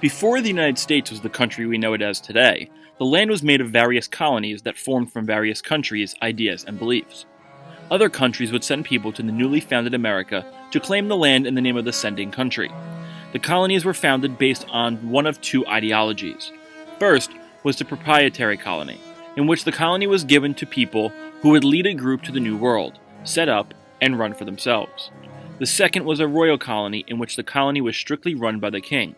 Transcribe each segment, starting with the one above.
Before the United States was the country we know it as today, the land was made of various colonies that formed from various countries' ideas and beliefs. Other countries would send people to the newly founded America to claim the land in the name of the sending country. The colonies were founded based on one of two ideologies. First was the proprietary colony, in which the colony was given to people who would lead a group to the New World, set up, and run for themselves. The second was a royal colony, in which the colony was strictly run by the king.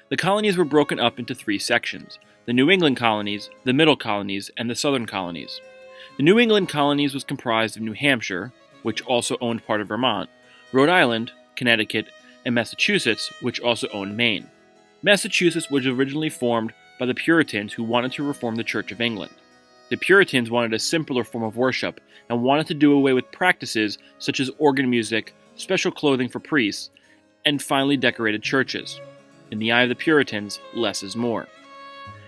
The colonies were broken up into three sections: the New England colonies, the Middle colonies, and the Southern colonies. The New England colonies was comprised of New Hampshire, which also owned part of Vermont, Rhode Island, Connecticut, and Massachusetts, which also owned Maine. Massachusetts was originally formed by the Puritans who wanted to reform the Church of England. The Puritans wanted a simpler form of worship and wanted to do away with practices such as organ music, special clothing for priests, and finely decorated churches. In the eye of the Puritans, less is more.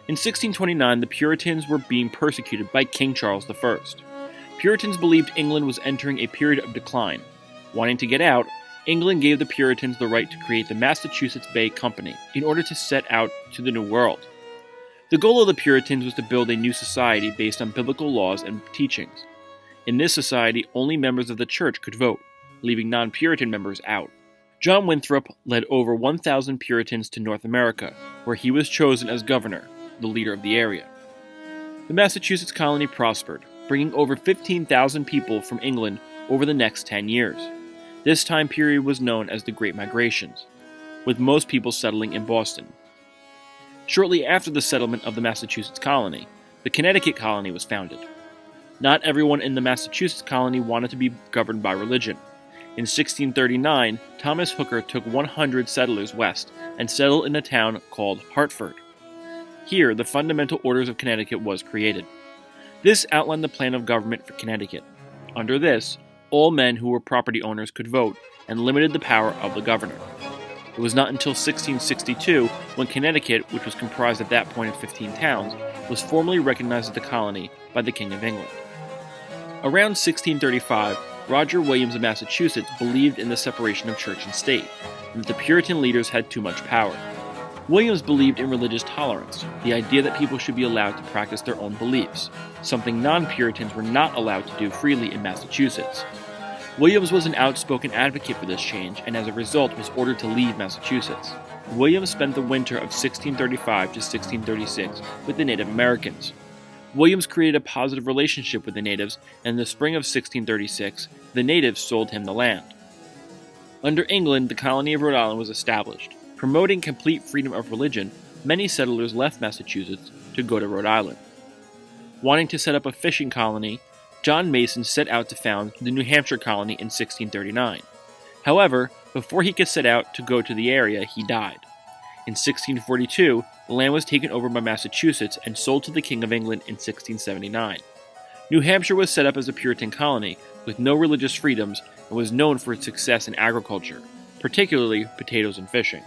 In 1629, the Puritans were being persecuted by King Charles I. Puritans believed England was entering a period of decline. Wanting to get out, England gave the Puritans the right to create the Massachusetts Bay Company in order to set out to the New World. The goal of the Puritans was to build a new society based on biblical laws and teachings. In this society, only members of the church could vote, leaving non-Puritan members out. John Winthrop led over 1,000 Puritans to North America, where he was chosen as governor, the leader of the area. The Massachusetts colony prospered, bringing over 15,000 people from England over the next 10 years. This time period was known as the Great Migrations, with most people settling in Boston. Shortly after the settlement of the Massachusetts colony, the Connecticut colony was founded. Not everyone in the Massachusetts colony wanted to be governed by religion. In 1639, Thomas Hooker took 100 settlers west and settled in a town called Hartford. Here, the Fundamental Orders of Connecticut was created. This outlined the plan of government for Connecticut. Under this, all men who were property owners could vote and limited the power of the governor. It was not until 1662 when Connecticut, which was comprised at that point of 15 towns, was formally recognized as a colony by the King of England. Around 1635, Roger Williams of Massachusetts believed in the separation of church and state, and that the Puritan leaders had too much power. Williams believed in religious tolerance, the idea that people should be allowed to practice their own beliefs, something non-Puritans were not allowed to do freely in Massachusetts. Williams was an outspoken advocate for this change, and as a result was ordered to leave Massachusetts. Williams spent the winter of 1635 to 1636 with the Native Americans. Williams created a positive relationship with the natives, and in the spring of 1636, the natives sold him the land. Under England, the colony of Rhode Island was established. Promoting complete freedom of religion, many settlers left Massachusetts to go to Rhode Island. Wanting to set up a fishing colony, John Mason set out to found the New Hampshire colony in 1639. However, before he could set out to go to the area, he died. In 1642, the land was taken over by Massachusetts and sold to the King of England in 1679. New Hampshire was set up as a Puritan colony with no religious freedoms and was known for its success in agriculture, particularly potatoes and fishing.